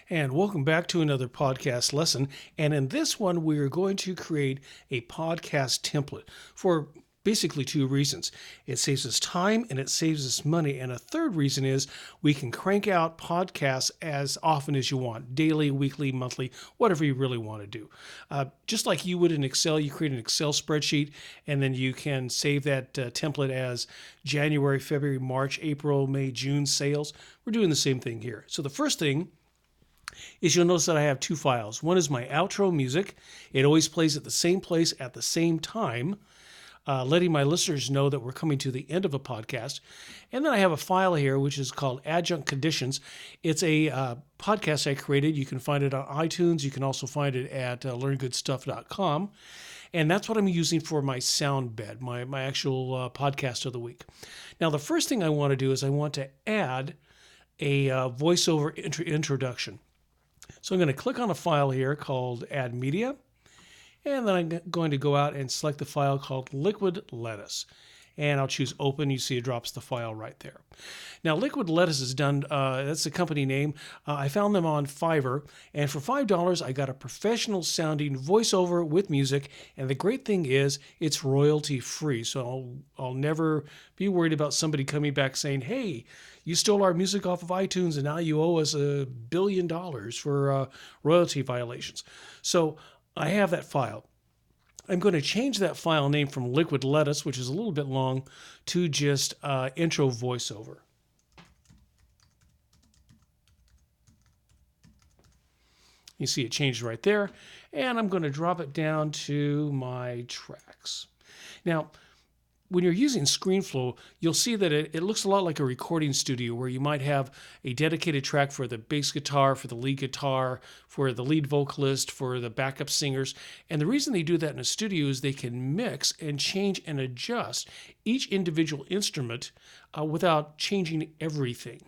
And welcome back to another podcast lesson. And in this one, we are going to create a podcast template for basically two reasons. It saves us time and it saves us money. And a third reason is we can crank out podcasts as often as you want, daily, weekly, monthly, whatever you really want to do. Just like you would in Excel, you create an Excel spreadsheet and then you can save that template as January, February, March, April, May, June sales. We're doing the same thing here. So the first thing is you'll notice that I have two files. One is my outro music. It always plays at the same place at the same time, letting my listeners know that we're coming to the end of a podcast. And then I have a file here which is called Adjunct Conditions. It's a podcast I created. You can find it on iTunes. You can also find it at learngoodstuff.com. And that's what I'm using for my sound bed, my actual podcast of the week. Now, the first thing I want to do is I want to add a voiceover introduction. So I'm going to click on a file here called Add Media, and then I'm going to go out and select the file called Liquid Lettuce. And I'll choose Open. You see it drops the file right there. Now, Liquid Lettuce is done, that's the company name. I found them on Fiverr, and for $5, I got a professional sounding voiceover with music. And the great thing is it's royalty free. So I'll never be worried about somebody coming back saying, hey, you stole our music off of iTunes and now you owe us $1 billion for royalty violations. So I have that file. I'm going to change that file name from Liquid Lettuce, which is a little bit long, to just Intro Voiceover. You see it changed right there. And I'm going to drop it down to my tracks. Now, when you're using ScreenFlow, you'll see that it looks a lot like a recording studio where you might have a dedicated track for the bass guitar, for the lead guitar, for the lead vocalist, for the backup singers. And the reason they do that in a studio is they can mix and change and adjust each individual instrument without changing everything.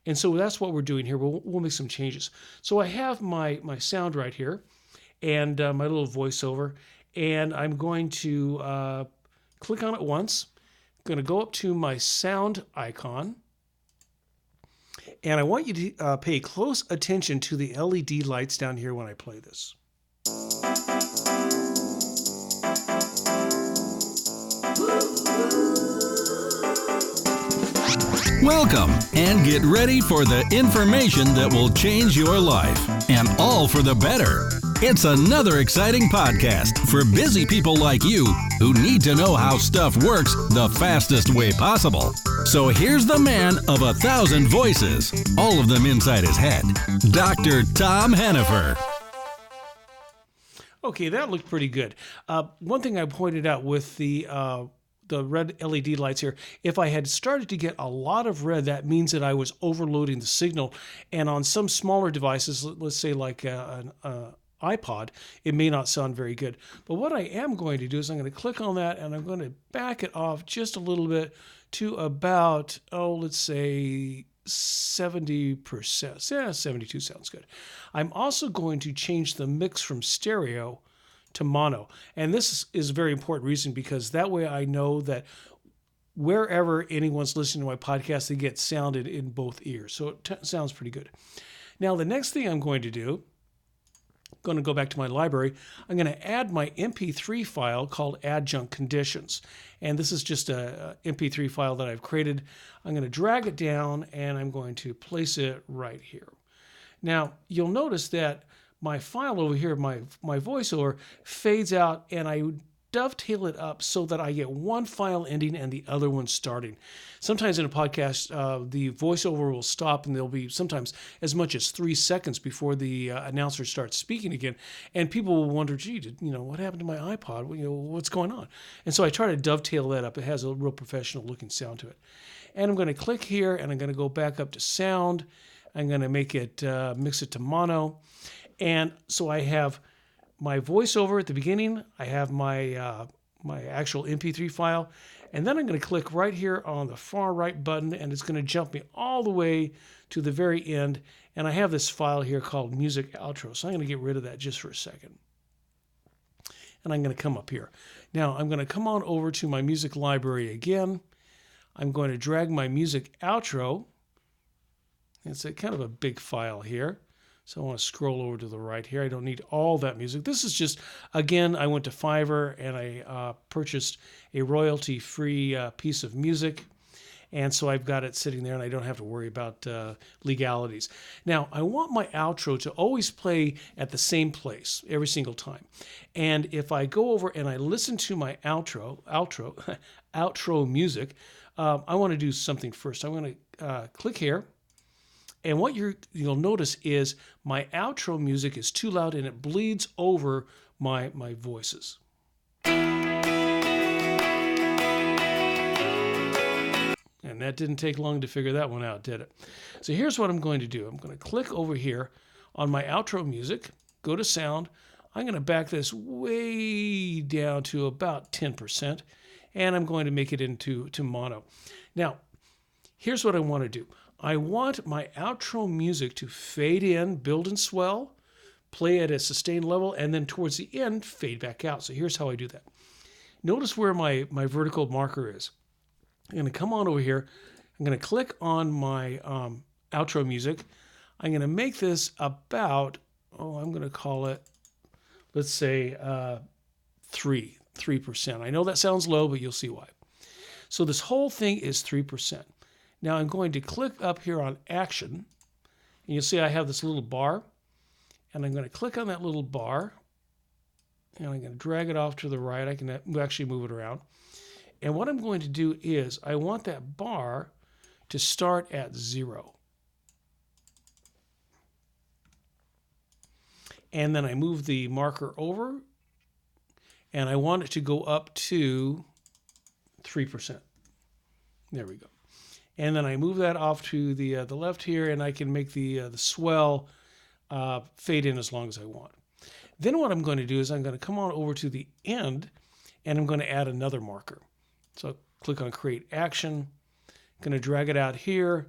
And so that's what we're doing here. We'll make some changes. So I have my sound right here and my little voiceover, and I'm going to click on it once. I'm going to go up to my sound icon. And I want you to pay close attention to the LED lights down here when I play this. Welcome, and get ready for the information that will change your life, and all for the better. It's another exciting podcast for busy people like you who need to know how stuff works the fastest way possible. So here's the man of 1,000 voices, all of them inside his head, Dr. Tom Hennifer. Okay, that looked pretty good. One thing I pointed out with the red LED lights here, if I had started to get a lot of red, that means that I was overloading the signal. And on some smaller devices, let's say like an iPod, it may not sound very good. But what I am going to do is I'm going to click on that and I'm going to back it off just a little bit to about, let's say 70%. Yeah, 72 sounds good. I'm also going to change the mix from stereo to mono. And this is a very important reason because that way I know that wherever anyone's listening to my podcast, they get sounded in both ears. So it sounds pretty good. Now, the next thing I'm going to do, I'm going to go back to my library. I'm going to add my MP3 file called Adjunct Conditions. And this is just a MP3 file that I've created. I'm going to drag it down and I'm going to place it right here. Now, you'll notice that my file over here, my voiceover, fades out and I dovetail it up so that I get one file ending and the other one starting. Sometimes in a podcast, the voiceover will stop and there'll be sometimes as much as 3 seconds before the announcer starts speaking again. And people will wonder, gee, what happened to my iPod? What's going on? And so I try to dovetail that up. It has a real professional looking sound to it. And I'm going to click here and I'm going to go back up to sound. I'm going to make it, mix it to mono. And so I have my voiceover at the beginning. I have my my actual MP3 file. And then I'm going to click right here on the far right button, and it's going to jump me all the way to the very end. And I have this file here called Music Outro. So I'm going to get rid of that just for a second. And I'm going to come up here. Now I'm going to come on over to my music library again. I'm going to drag my music outro. It's a kind of a big file here. So I want to scroll over to the right here. I don't need all that music. This is just, again, I went to Fiverr and I purchased a royalty-free piece of music. And so I've got it sitting there and I don't have to worry about legalities. Now, I want my outro to always play at the same place every single time. And if I go over and I listen to my outro music, I want to do something first. I'm going to click here. And what you'll notice is my outro music is too loud and it bleeds over my voices. And that didn't take long to figure that one out, did it? So here's what I'm going to do. I'm going to click over here on my outro music, go to sound. I'm going to back this way down to about 10%, and I'm going to make it into mono. Now, here's what I want to do. I want my outro music to fade in, build and swell, play at a sustained level, and then towards the end, fade back out. So here's how I do that. Notice where my vertical marker is. I'm going to come on over here. I'm going to click on my outro music. I'm going to make this about, I'm going to call it, let's say 3%. I know that sounds low, but you'll see why. So this whole thing is 3%. Now I'm going to click up here on action, and you'll see I have this little bar, and I'm going to click on that little bar, and I'm going to drag it off to the right. I can actually move it around. And what I'm going to do is I want that bar to start at 0. And then I move the marker over, and I want it to go up to 3%. There we go. And then I move that off to the left here, and I can make the swell fade in as long as I want. Then what I'm going to do is I'm going to come on over to the end, and I'm going to add another marker. So click on Create Action. I'm going to drag it out here,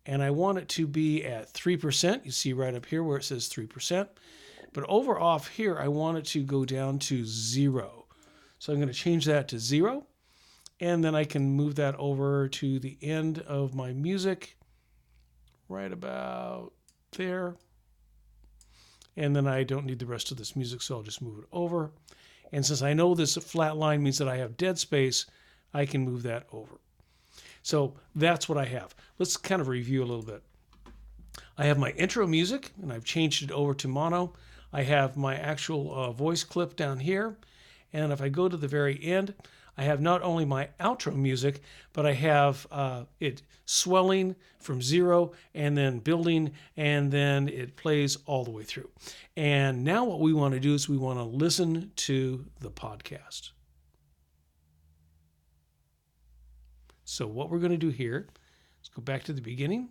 and I want it to be at 3%. You see right up here where it says 3%. But over off here, I want it to go down to 0. So I'm going to change that to 0. And then I can move that over to the end of my music, right about there. And then I don't need the rest of this music, so I'll just move it over. And since I know this flat line means that I have dead space, I can move that over. So that's what I have. Let's kind of review a little bit. I have my intro music, and I've changed it over to mono. I have my actual voice clip down here. And if I go to the very end, I have not only my outro music, but I have it swelling from 0 and then building, and then it plays all the way through. And now what we want to do is we want to listen to the podcast. So what we're going to do here, let's go back to the beginning.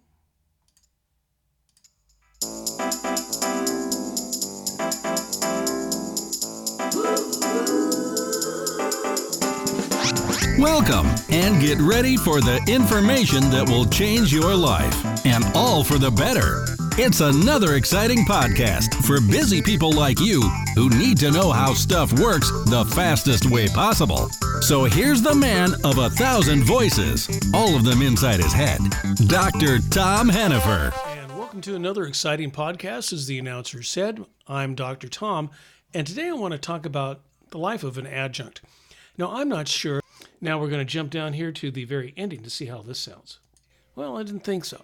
Welcome, and get ready for the information that will change your life, and all for the better. It's another exciting podcast for busy people like you who need to know how stuff works the fastest way possible. So here's the man of 1,000 voices, all of them inside his head, Dr. Tom Hennifer. And welcome to another exciting podcast. As the announcer said, I'm Dr. Tom, and today I want to talk about the life of an adjunct. Now, I'm not sure. Now we're going to jump down here to the very ending to see how this sounds. Well, I didn't think so.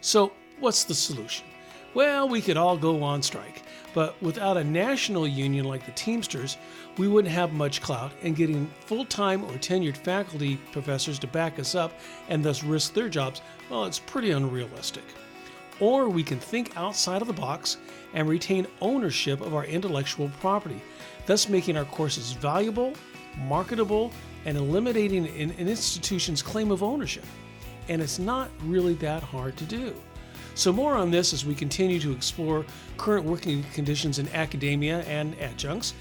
So, what's the solution? Well, we could all go on strike, but without a national union like the Teamsters, we wouldn't have much clout, and getting full-time or tenured faculty professors to back us up and thus risk their jobs, well, it's pretty unrealistic. Or we can think outside of the box and retain ownership of our intellectual property, thus making our courses valuable, marketable, and eliminating an institution's claim of ownership. And it's not really that hard to do. So more on this as we continue to explore current working conditions in academia and adjuncts.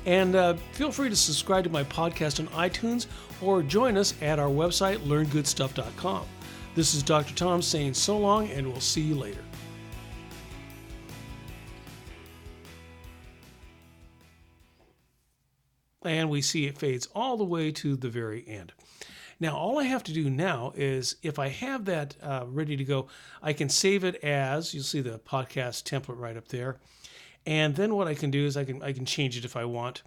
And feel free to subscribe to my podcast on iTunes or join us at our website, learngoodstuff.com. This is Dr. Tom saying so long, and we'll see you later. And we see it fades all the way to the very end. Now, all I have to do now is, if I have that ready to go, I can save it as, you'll see the podcast template right up there. And then what I can do is I can change it if I want.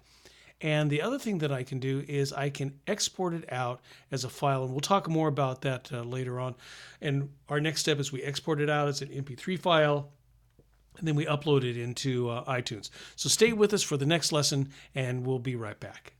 And the other thing that I can do is I can export it out as a file. And we'll talk more about that later on. And our next step is we export it out as an MP3 file, and then we upload it into iTunes. So stay with us for the next lesson, and we'll be right back.